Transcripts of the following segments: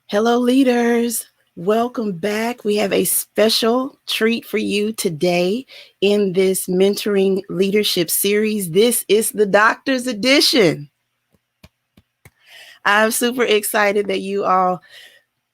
Hello, leaders. Welcome back. We have a special treat for you today in this mentoring leadership series. This is the Doctor's Edition. I'm super excited that you all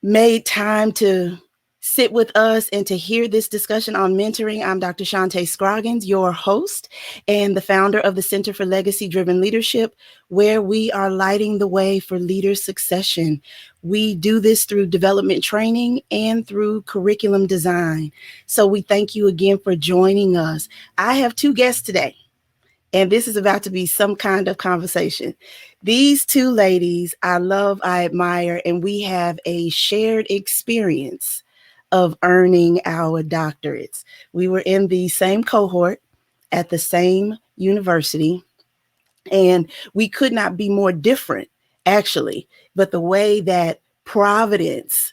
made time to sit with us and to hear this discussion on mentoring. I'm Dr. Shaunta Scroggins, your host and the founder of the Center for Legacy-Driven Leadership, where we are lighting the way for leader succession. We do this through development training and through curriculum design. So we thank you again for joining us. I have two guests today, and this is about to be some kind of conversation. These two ladies I love, I admire, and we have a shared experience of earning our doctorates. We were in the same cohort at the same university, and we could not be more different, actually. But the way that Providence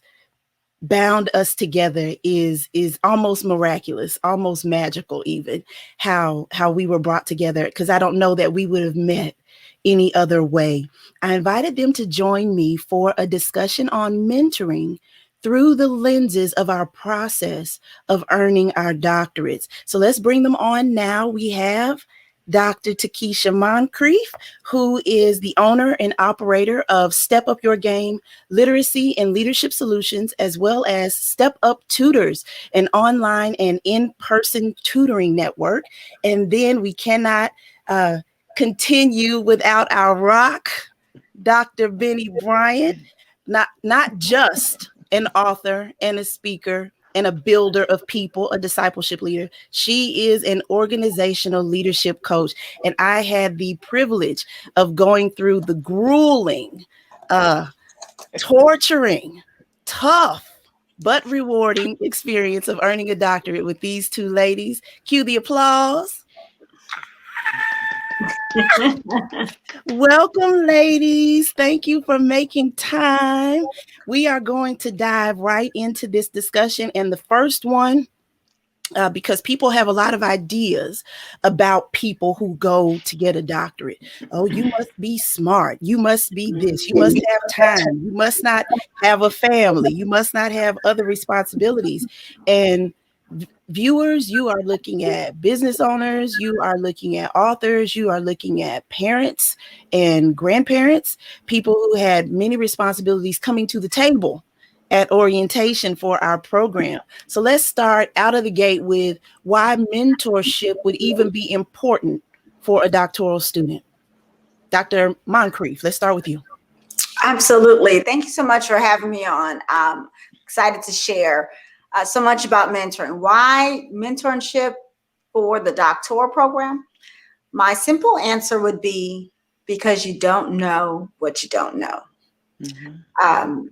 bound us together is almost miraculous, almost magical, even how we were brought together, because I don't know that we would have met any other way. I invited them to join me for a discussion on mentoring through the lenses of our process of earning our doctorates. So let's bring them on now. We have Dr. Takisha Moncrief, who is the owner and operator of Step Up Your Game Literacy and Leadership Solutions, as well as Step Up Tutors, an online and in-person tutoring network. And then we cannot continue without our rock, Dr. Bennye Bryant, not just an author and a speaker and a builder of people, a discipleship leader. She is an organizational leadership coach. And I had the privilege of going through the grueling, torturing, tough, but rewarding experience of earning a doctorate with these two ladies. Cue the applause. Welcome, ladies. Thank you for making time. We are going to dive right into this discussion. And the first one, because people have a lot of ideas about people who go to get a doctorate. Oh, you must be smart. You must be this. You must have time. You must not have a family. You must not have other responsibilities. And viewers, you are looking at business owners, you are looking at authors, you are looking at parents and grandparents, people who had many responsibilities coming to the table at orientation for our program. So let's start out of the gate with why mentorship would even be important for a doctoral student. Dr. Moncrief, let's start with you. Absolutely. Thank you so much for having me on. I'm excited to share so much about mentoring. Why mentorship for the doctoral program? My simple answer would be because you don't know what you don't know. Mm-hmm.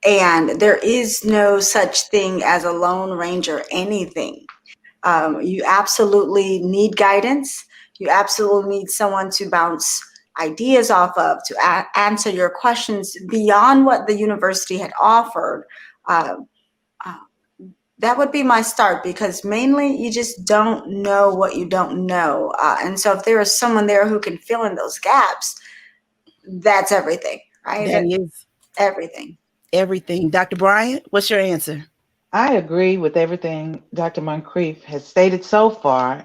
And there is no such thing as a Lone Ranger anything. You absolutely need guidance. You absolutely need someone to bounce ideas off of, to answer your questions beyond what the university had offered. That would be my start, because mainly you just don't know what you don't know. And so if there is someone there who can fill in those gaps, that's everything, right? That is everything. Everything. Dr. Bryant, what's your answer? I agree with everything Dr. Moncrief has stated so far,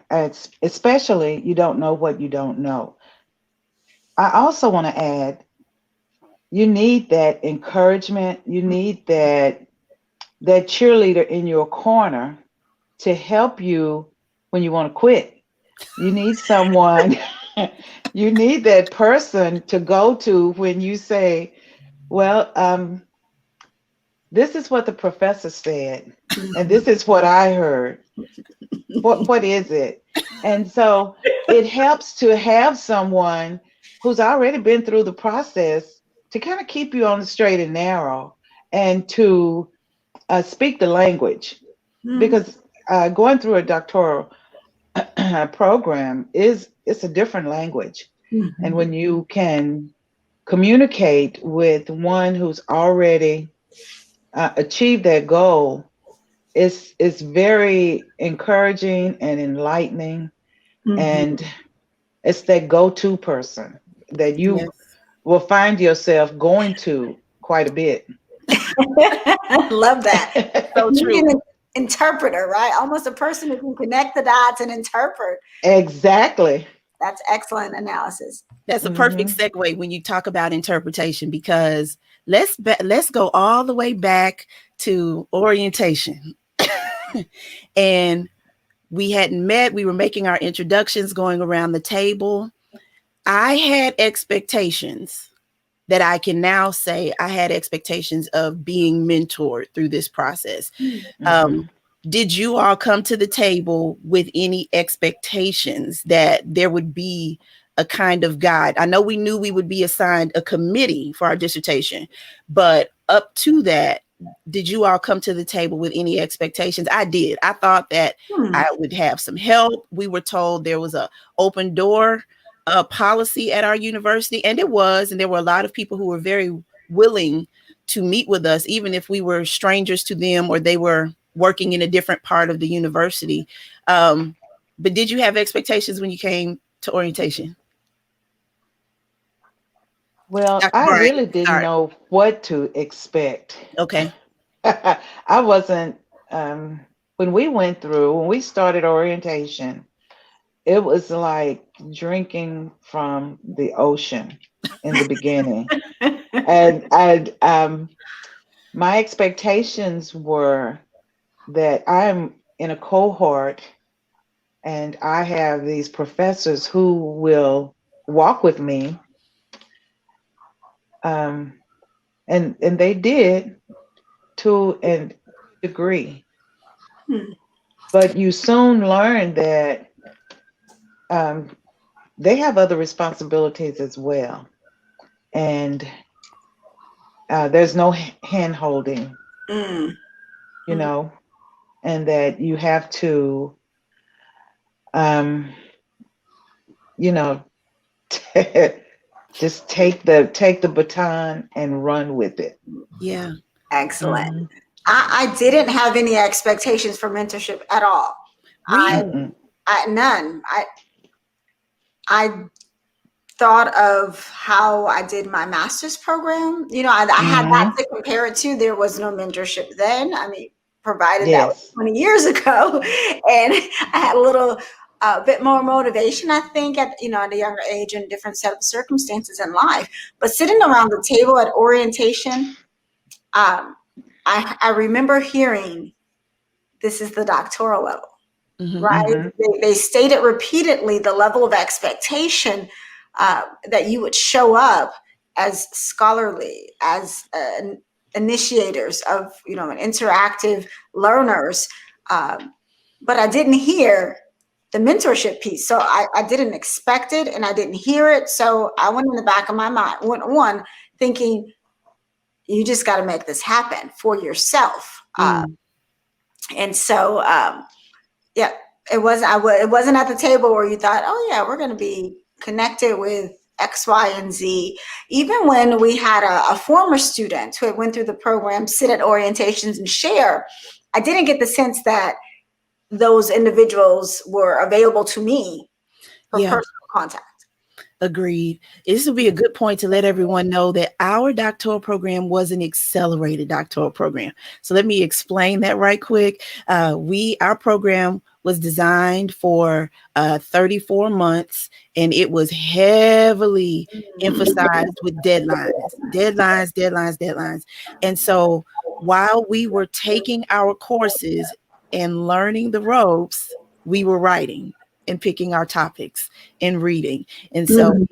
especially you don't know what you don't know. I also want to add, you need that encouragement. You need that cheerleader in your corner to help you when you want to quit. You need someone, you need that person to go to when you say, well, this is what the professor said, and this is what I heard. What is it? And so it helps to have someone who's already been through the process to kind of keep you on the straight and narrow, and to speak the language. Because going through a doctoral program it's a different language. Mm-hmm. And when you can communicate with one who's already achieved that goal, it's very encouraging and enlightening. Mm-hmm. And it's that go-to person that you will find yourself going to quite a bit. Love that. So You true. need an interpreter, right? Almost a person who can connect the dots and interpret. Exactly. That's excellent analysis. That's a perfect Hmm. segue when you talk about interpretation, because let's go all the way back to orientation. And we hadn't met. We were making our introductions, going around the table. I had expectations that I can now say I had expectations of being mentored through this process. Hmm. Did you all come to the table with any expectations that there would be a kind of guide? I know we knew we would be assigned a committee for our dissertation, but up to that, did you all come to the table with any expectations? I did. I thought that Hmm. I would have some help. We were told there was a open door policy at our university, and it was, and there were a lot of people who were very willing to meet with us, even if we were strangers to them or they were working in a different part of the university. But did you have expectations when you came to orientation? Well, Dr. I Bryant, really didn't start. know what to expect. Okay. I wasn't, when when we started orientation, it was like drinking from the ocean in the beginning. And my expectations were that I'm in a cohort and I have these professors who will walk with me. Um, and they did to a degree. Hmm. But you soon learn that um, they have other responsibilities as well. And there's no hand holding, Mm. you know, and that you have to, um, you know, just take the baton and run with it. Yeah. Excellent. Hmm. I didn't have any expectations for mentorship at all. I, Really? Mm-mm. I none. I thought of how I did my master's program. I had that Hmm. to compare it to. There was no mentorship then. I mean, provided that was Yes. 20 years ago, and I had a little bit more motivation, I think, at a younger age and different set of circumstances in life. But sitting around the table at orientation, um, I remember hearing, "This is the doctoral level." Hmm. Right? Hmm. They stated repeatedly the level of expectation that you would show up as scholarly, as initiators of, an interactive learners. Um, but I didn't hear the mentorship piece. So I didn't expect it and I didn't hear it. So I went in the back of my mind, went on thinking, you just got to make this happen for yourself. Mm. And so, yeah, it wasn't at the table where you thought, oh yeah, we're going to be connected with X, Y, and Z. Even when we had a former student who had went through the program sit at orientations and share, I didn't get the sense that those individuals were available to me for Yeah. personal contact. Agreed. This would be a good point to let everyone know that our doctoral program was an accelerated doctoral program. So let me explain that right quick. Our program was designed for 34 months, and it was heavily emphasized with deadlines. And so while we were taking our courses and learning the ropes, we were writing and picking our topics and reading. And so Mhm.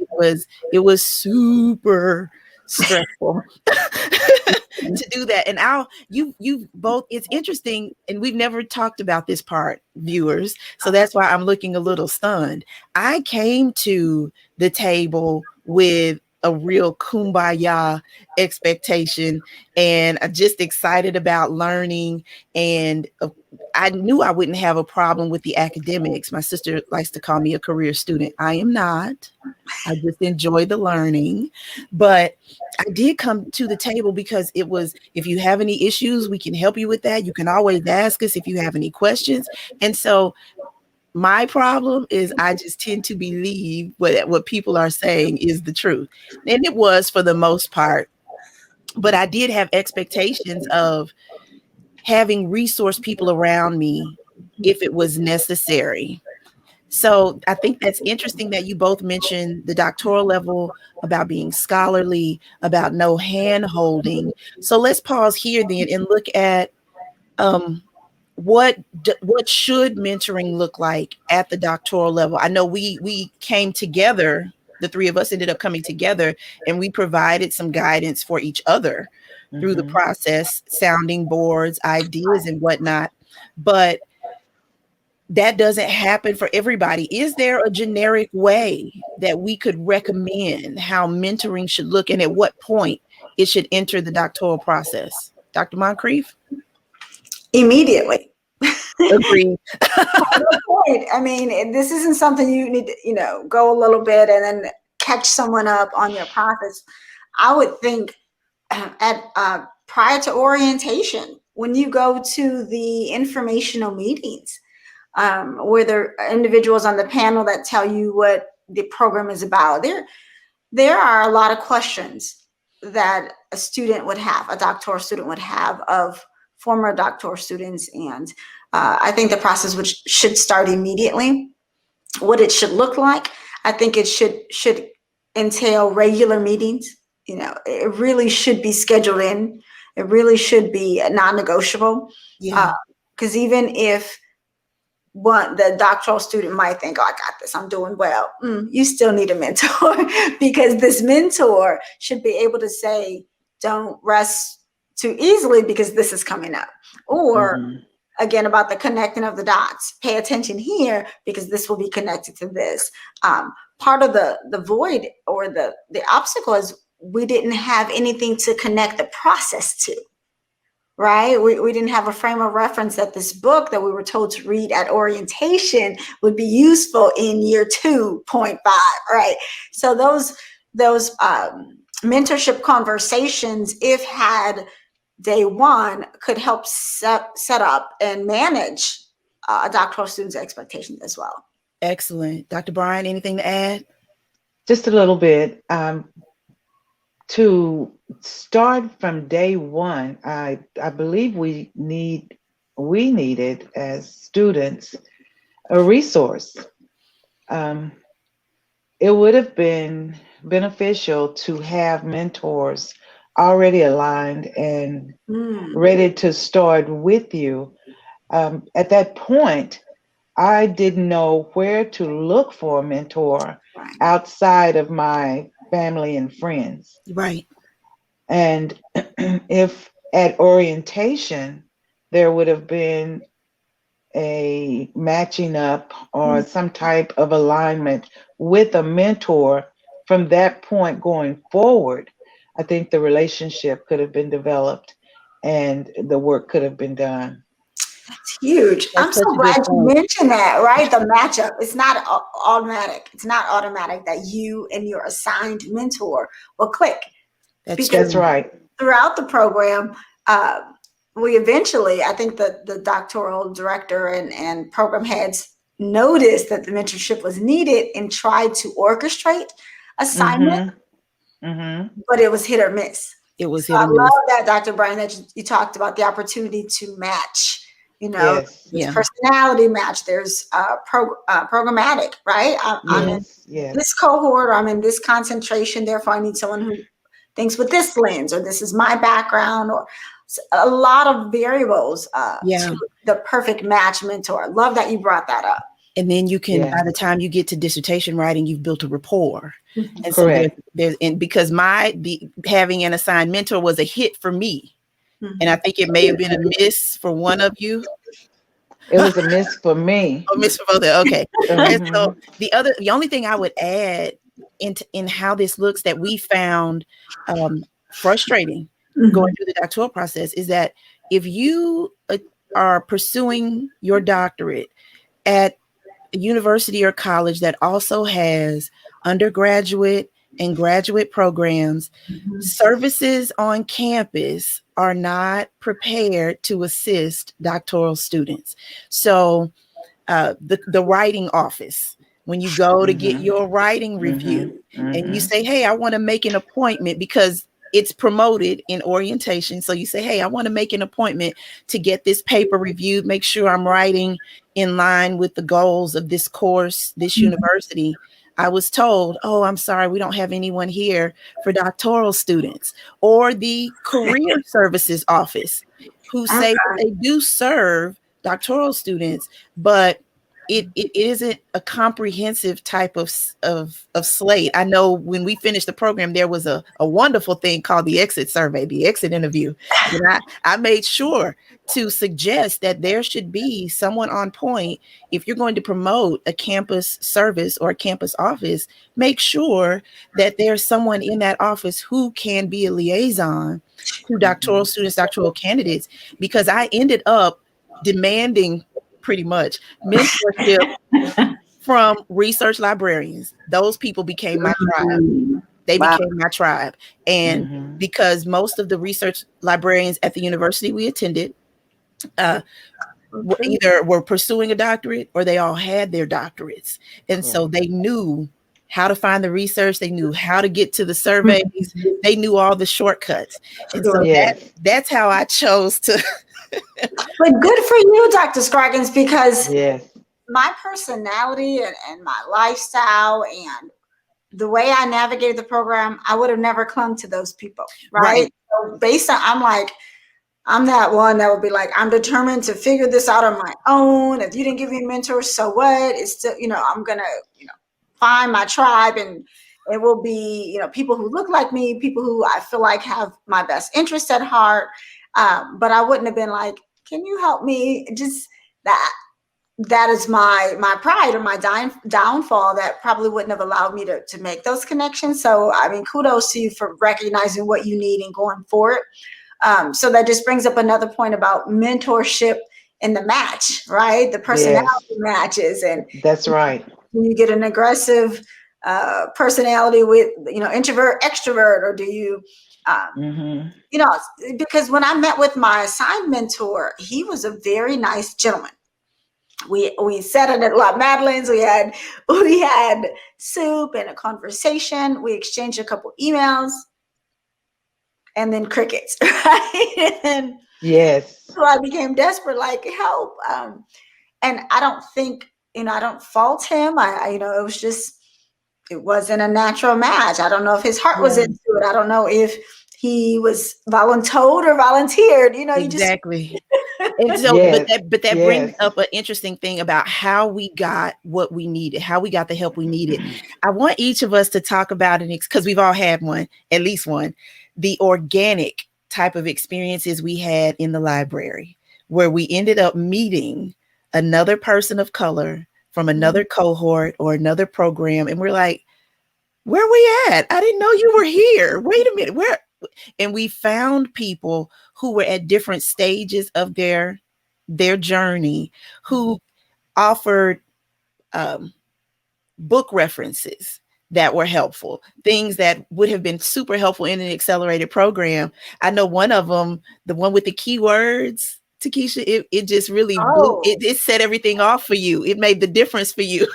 it was super stressful to do that. And you both, it's interesting, and we've never talked about this part, viewers. So that's why I'm looking a little stunned. I came to the table with a real kumbaya expectation, and I'm just excited about learning. And I knew I wouldn't have a problem with the academics. My sister likes to call me a career student. I am not. I just enjoy the learning. But I did come to the table because it was, if you have any issues, we can help you with that. You can always ask us if you have any questions. And so my problem is I just tend to believe what people are saying is the truth. And it was for the most part. but I did have expectations of having resource people around me if it was necessary. So I think that's interesting that you both mentioned the doctoral level, about being scholarly, about no hand holding. So let's pause here then and look at um, what should mentoring look like at the doctoral level. I know we came together, the three of us ended up coming together, and we provided some guidance for each other through the Mm-hmm. process, sounding boards, ideas, and whatnot. But that doesn't happen for everybody. Is there a generic way that we could recommend how mentoring should look, and at what point it should enter the doctoral process? Dr. Moncrief? Immediately. Agreed. Point. I mean, this isn't something you need to, go a little bit and then catch someone up on your process. I would think at prior to orientation, when you go to the informational meetings, where there are individuals on the panel that tell you what the program is about, there are a lot of questions that a student would have, a doctoral student would have of former doctoral students. And I think the process should start immediately. What it should look like, I think it should entail regular meetings. It really should be scheduled in. It really should be non-negotiable. Yeah. Because even if the doctoral student might think, oh, I got this, I'm doing well. You still need a mentor because this mentor should be able to say, don't rest too easily because this is coming up. Or Mm-hmm. again, about the connecting of the dots, pay attention here because this will be connected to this. Part of the void or the obstacle is we didn't have anything to connect the process to. Right? We didn't have a frame of reference that this book that we were told to read at orientation would be useful in year 2.5, right? So those mentorship conversations, if had day one, could help set up and manage a doctoral student's expectations as well. Excellent. Dr. Bryant, anything to add? Just a little bit. To start from day one, I believe we needed as students a resource. Um, it would have been beneficial to have mentors already aligned and ready to start with you. At that point, I didn't know where to look for a mentor outside of my family and friends. Right. And if at orientation there would have been a matching up or some type of alignment with a mentor from that point going forward, I think the relationship could have been developed and the work could have been done. That's huge. That's I'm such so a good glad you point. mentioned that, right? The matchup. It's not automatic. It's not automatic that you and your assigned mentor will click. That's That's true. right. Throughout the program, we eventually, I think the doctoral director and program heads noticed that the mentorship was needed and tried to orchestrate assignment, Mm-hmm. Mm-hmm. but it was hit or miss. It was So hit I or miss. love that, Dr. Brian, that you talked about the opportunity to match. Yes. There's Yeah. personality match. There's programmatic, right? I'm in Yes. Yes. this cohort, or I'm in this concentration. Therefore, I need someone who thinks with this lens, or this is my background, or a lot of variables Yeah. to the perfect match mentor. Love that you brought that up. And then you can, by the Yes. time you get to dissertation writing, you've built a rapport. And so Correct. there's and because having an assigned mentor was a hit for me. And I think it may have been a miss for one of you. It was a miss for me. Oh, miss for both of you. Okay. And so Mm-hmm. the only thing I would add in how this looks that we found frustrating going through the doctoral process is that if you are pursuing your doctorate at a university or college that also has undergraduate and graduate programs, services on campus are not prepared to assist doctoral students. So the writing office, when you go to get Mm-hmm. your writing review Mm-hmm. and you Mm-hmm. say, hey, I want to make an appointment because it's promoted in orientation. So you say, hey, I want to make an appointment to get this paper reviewed, make sure I'm writing in line with the goals of this course, this university. I was told, oh, I'm sorry, we don't have anyone here for doctoral students, or the career services office, who say that they do serve doctoral students, but it isn't a comprehensive type of slate. I know when we finished the program, there was a wonderful thing called the exit survey, the exit interview. And I made sure to suggest that there should be someone on point. If you're going to promote a campus service or a campus office, make sure that there's someone in that office who can be a liaison to doctoral students, doctoral candidates, because I ended up demanding pretty much mentorship from research librarians. Those people became my tribe. They Wow. became my tribe. And because most of the research librarians at the university we attended either were pursuing a doctorate or they all had their doctorates. And so they knew how to find the research. They knew how to get to the surveys. They knew all the shortcuts. And so that's how I chose to. But good for you, Dr. Scroggins, because Yes. my personality and my lifestyle and the way I navigated the program, I would have never clung to those people, right? So based on, I'm that one that would be like, I'm determined to figure this out on my own. If you didn't give me a mentor, so what? It's still, I'm gonna, find my tribe, and it will be, people who look like me, people who I feel like have my best interest at heart. But I wouldn't have been like, can you help me? Just that is my pride or my downfall that probably wouldn't have allowed me to make those connections. So, I mean, kudos to you for recognizing what you need and going for it. So that just brings up another point about mentorship in the match, right? The personality matches. And that's right. You get an aggressive personality with, introvert, extrovert, or do you, because when I met with my assigned mentor, he was a very nice gentleman. We sat at La Madeleine's. We had soup and a conversation. We exchanged a couple emails, and then crickets, right? And so I became desperate, like help. And I don't think, I don't fault him. It wasn't a natural match. I don't know if his heart was into it. I don't know if he was voluntold or volunteered. Exactly. And so, but that brings up an interesting thing about how we got what we needed, how we got the help we needed. I want each of us to talk about it because we've all had one, at least one, the organic type of experiences we had in the library, where we ended up meeting another person of color from another cohort or another program. And we're like, where are we at? I didn't know you were here. Wait a minute. Where? And we found people who were at different stages of their journey, who offered book references that were helpful, things that would have been super helpful in an accelerated program. I know one of them, the one with the keywords, Takisha, it just really blew, it set everything off for you. It made the difference for you.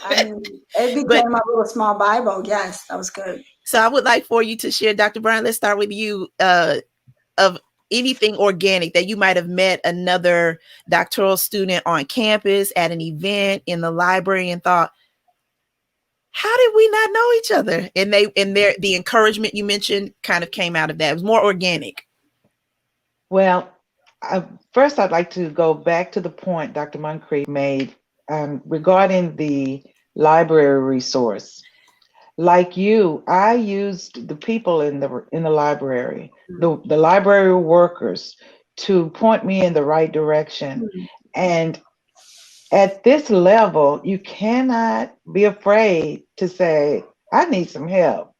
I mean, it became my little small Bible. Yes, that was good. So I would like for you to share, Dr. Bryant, let's start with you, of anything organic that you might have met another doctoral student on campus at an event in the library and thought, how did we not know each other? And the encouragement you mentioned kind of came out of that. It was more organic. Well, first I'd like to go back to the point Dr. Moncrief made regarding the library resource. Like you, I used the people in the library, the library workers, to point me in the right direction. And at this level, you cannot be afraid to say, I need some help.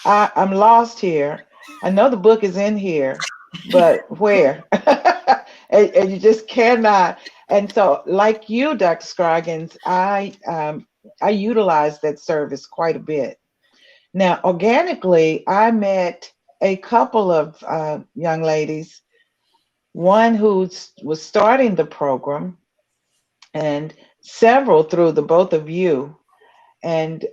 I'm lost here. I know the book is in here, but where? and you just cannot. And so, like you, Dr. Scroggins, I utilize that service quite a bit. Now, organically, I met a couple of young ladies, one who was starting the program, and several through the both of you, and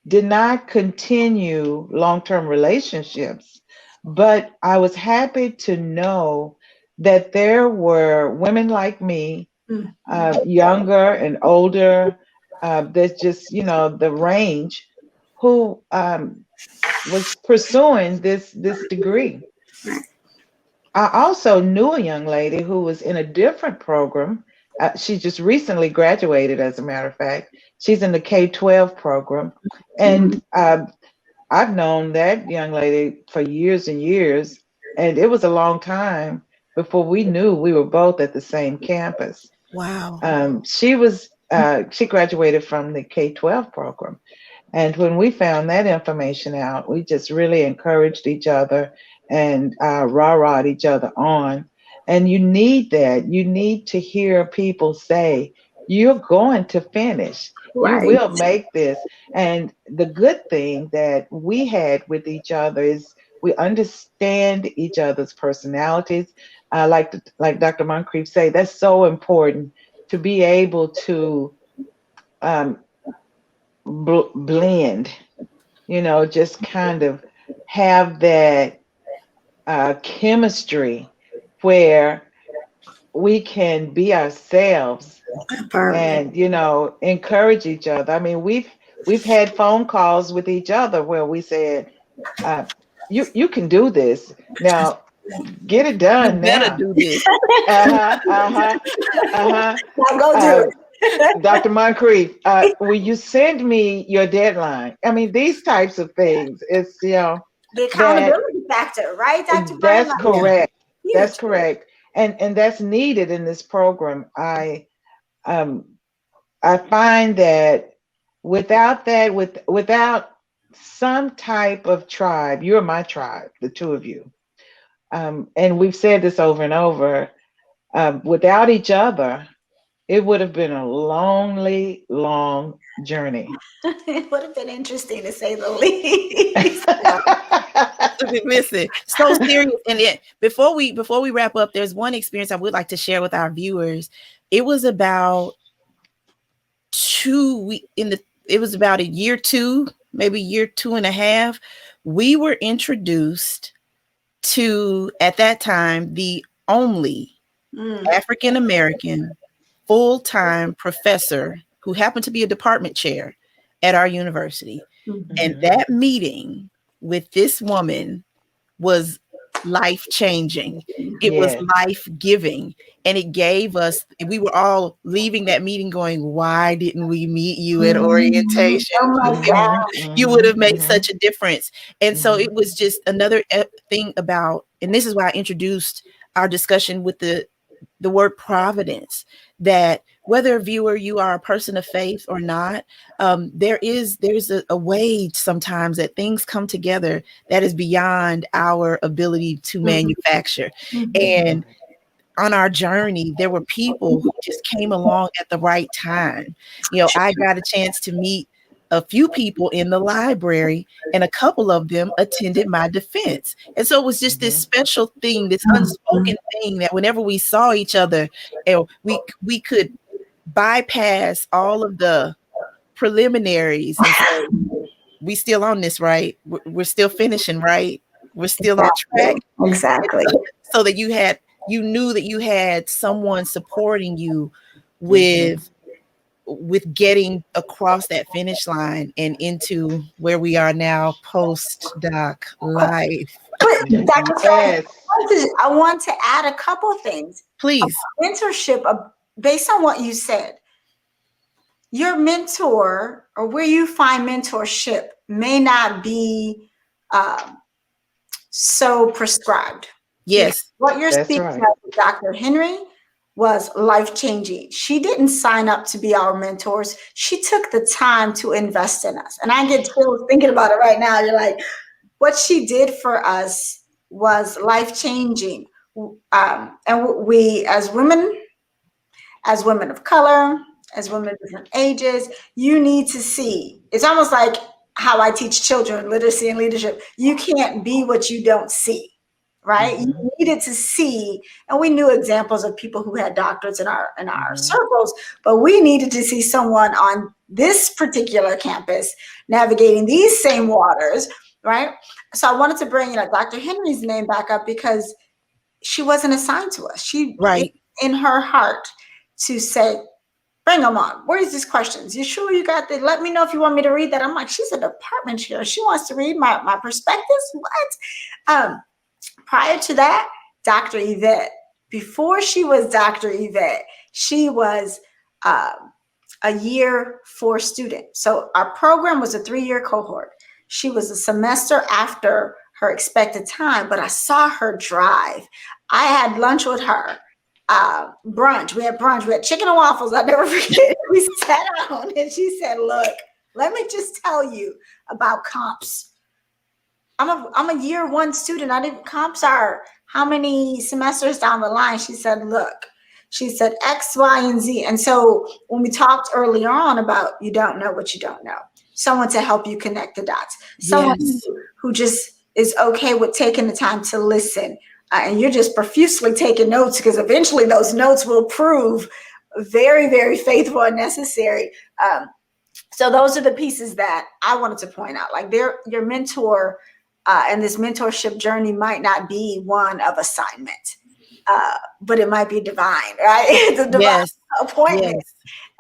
did not continue long-term relationships, But I was happy to know that there were women like me, younger and older, that's just, the range, who was pursuing this degree. I also knew a young lady who was in a different program. She just recently graduated, as a matter of fact. She's in the K-12 program. And I've known that young lady for years and years. And it was a long time before we knew we were both at the same campus. Wow. She graduated from the K-12 program. And when we found that information out, we just really encouraged each other and rah-rahed each other on. And you need that. You need to hear people say, you're going to finish. You Right. will make this. And the good thing that we had with each other is we understand each other's personalities. Like Dr. Moncrief say, that's so important to be able to um, blend, just kind of have that chemistry where we can be ourselves Perfect. and encourage each other. I mean, we've had phone calls with each other where we said, uh, you can do this now, get it You done better now. do this. Uh-huh, uh-huh, uh-huh. Now go uh, do it. Dr. Moncrief, will you send me your deadline? I mean, these types of things. It's The that accountability factor, right, Dr. Bryant? that's Like, Yeah. correct. That's huge. correct, and that's needed in this program. Um I find that without that, without some type of tribe, you're my tribe, the two of you. And we've said this over and over. Without each other, it would have been a lonely, long journey. It would have been interesting to say the least. Listen, so serious. And yet, before we wrap up, there's one experience I would like to share with our viewers. It was about it was about a year two, maybe year 2.5. We were introduced to, at that time, the only Mm, African American full-time professor who happened to be a department chair at our university. mm, And Mhm. that meeting with this woman was life changing. It was Yes. life giving. And it gave us, we were all leaving that meeting going, why didn't we meet you at mm. orientation? Oh my Mhm. You would Mhm. have made Mhm. such a difference. And so it Mhm. was just another thing about, and this is why I introduced our discussion with the word providence, that whether viewer you are a person of faith or not, there's a way sometimes that things come together that is beyond our ability to God. manufacture. Mhm. And Right. on our journey, there were people who just came along at the right time. I got a chance to meet a few people in the library, and a couple of them attended my defense. And so it was just this Mhm. special thing, this unspoken thing, that whenever we saw each other, and we could bypass all of the preliminaries and say, we still on this, right? We're still finishing, right? We're still on track. Exactly. Exactly. So that you knew that you had someone supporting you Mhm. with getting across that finish line and into where we are now, postdoc life. But Dr. Scott, Yes. I want to add a couple things. Please. Mentorship, based on what you said, your mentor or where you find mentorship may not be um, so prescribed. Because Yes. what you're That's speaking right. of with Dr. Henry was life changing. She didn't sign up to be our mentors. She took the time to invest in us. And I get chills thinking about it right now. You're like, what she did for us was life changing. And we, as women of color, as women of different ages, you need to see. It's almost like how I teach children literacy and leadership. You can't be what you don't see, right? You Mhm. needed to see, and we knew examples of people who had doctorates in our Mhm. circles, but we needed to see someone on this particular campus navigating these same waters right? So I wanted to bring, Dr. Henry's name back up because she wasn't assigned to us. She, Right. in her heart, to say, bring them on. Where is these questions? You sure you got that? Let me know if you want me to read that. I'm like, she's a department chair. She wants to read my perspectives. What? Prior to that, Dr. Yvette. Before she was Dr. Yvette, she was a year 4 student. So our program was a 3-year cohort. She was a semester after her expected time, but I saw her drive. I had lunch with her. Brunch. We had brunch. We had chicken and waffles. I'll never forget. We sat down and she said, look, let me just tell you about comps. I'm a year 1 student. I didn't comps are how many semesters down the line? She said, look, she said X, Y, and Z. And so when we talked earlier on about you don't know what you don't know, someone to help you connect the dots, someone who just is okay with taking the time to listen. And you're just profusely taking notes because eventually those notes will prove very, very faithful and necessary. So those are the pieces that I wanted to point out. Like your mentor and this mentorship journey might not be one of assignment, but it might be divine, right? It's a divine appointment.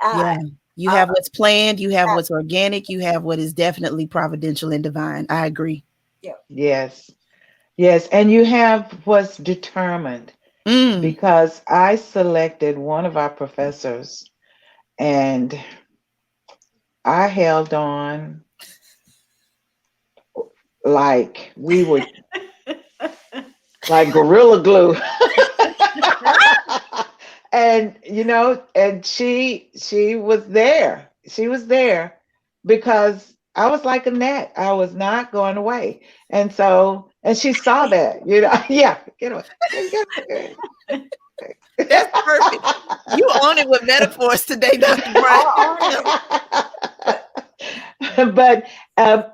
Yeah. You have what's planned, you have what's organic, you have what is definitely providential and divine. I agree. Yeah. Yes. And you have what's determined, because I selected one of our professors and I held on like we were like gorilla glue. And and she was there. She was there because I was like a net. I was not going away. And she saw that, yeah, get away. That's perfect. You own it with metaphors today, Dr. Bryant. But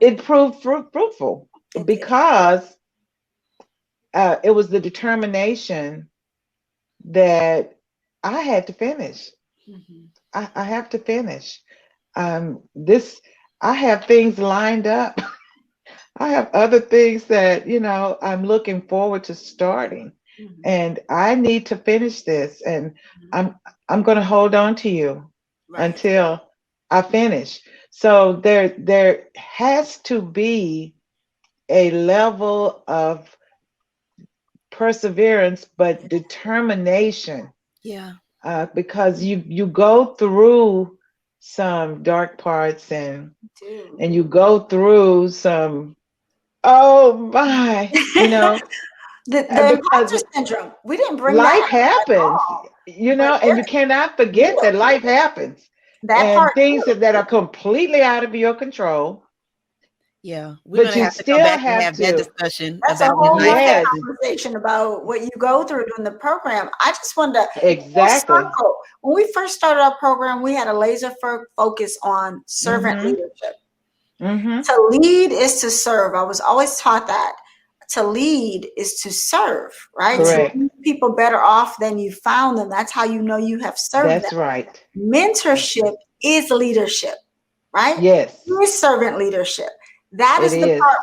it proved fruitful because it was the determination that I had to finish. I have to finish. I have things lined up. I have other things that, I'm looking forward to starting. And I need to finish this. And I'm going to hold on to you until I finish. So there has to be a level of perseverance, but determination. Yeah. Because you go through some dark parts and you go through some, oh my, the imposter syndrome. We didn't bring life that happens, and you cannot forget that life happens. That and part things that are completely out of your control. Yeah, we're going to have to come back and have that discussion. That's about a whole life conversation about what you go through during the program. I just wanted to exactly. When we first started our program, we had a laser focus on servant leadership. To lead is to serve. I was always taught that to lead is to serve, right? Correct. To leave people better off than you found them. That's how you know you have served them. That's right. Mentorship is leadership, right? Yes. It is servant leadership. That is the part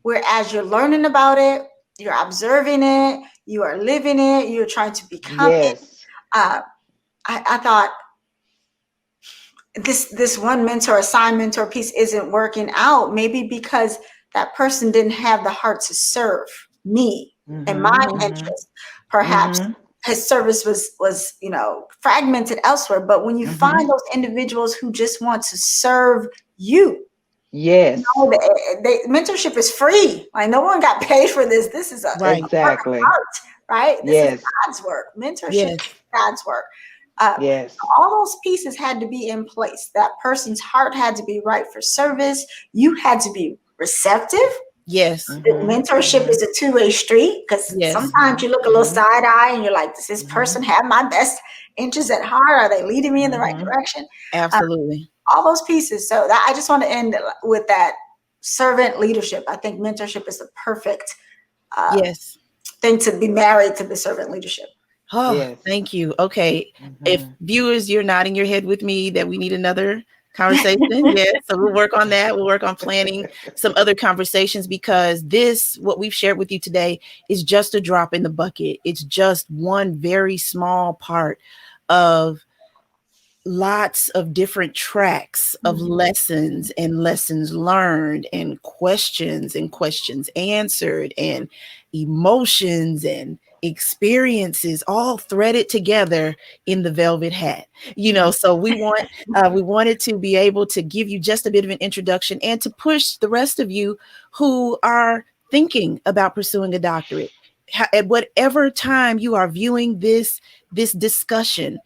where as you're learning about it, you're observing it, you are living it, you're trying to become it. I thought this one assigned mentor piece isn't working out, maybe because that person didn't have the heart to serve me and my interest. Perhaps his service was fragmented elsewhere. But when you find those individuals who just want to serve you, mentorship is free. Like no one got paid for this. This is a art, right? This is God's work. Mentorship is God's work. All those pieces had to be in place. That person's heart had to be right for service. You had to be receptive. Yes. Mentorship is a two-way street because sometimes you look a little side eye and you're like, does this person have my best interests at heart? Are they leading me in the right direction? Absolutely. All those pieces. So I just want to end with that servant leadership. I think mentorship is the perfect thing to be married to the servant leadership. Oh, thank you. Okay. If viewers, you're nodding your head with me that we need another conversation. Yes. So we'll work on that. We'll work on planning some other conversations, because this, what we've shared with you today, is just a drop in the bucket. It's just one very small part of lots of different tracks of lessons and lessons learned and questions answered and emotions and experiences all threaded together in the velvet hat. So we wanted to be able to give you just a bit of an introduction and to push the rest of you who are thinking about pursuing a doctorate. At whatever time you are viewing this discussion,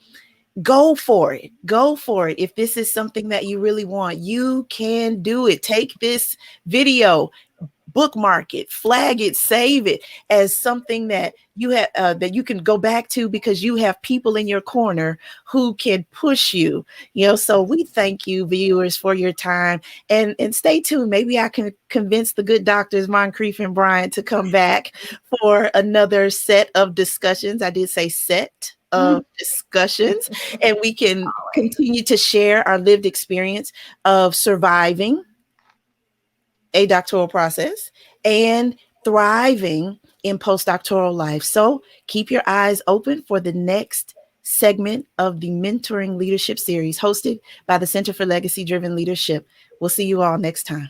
go for it. Go for it. If this is something that you really want, you can do it. Take this video, bookmark it, flag it, save it as something that you have that you can go back to, because you have people in your corner who can push you. So we thank you, viewers, for your time, and stay tuned. Maybe I can convince the good doctors Moncrief and Bryant to come back for another set of discussions. I did say set of discussions, and we can continue to share our lived experience of surviving a doctoral process and thriving in postdoctoral life. So keep your eyes open for the next segment of the Mentoring Leadership Series, hosted by the Center for Legacy Driven Leadership. We'll see you all next time.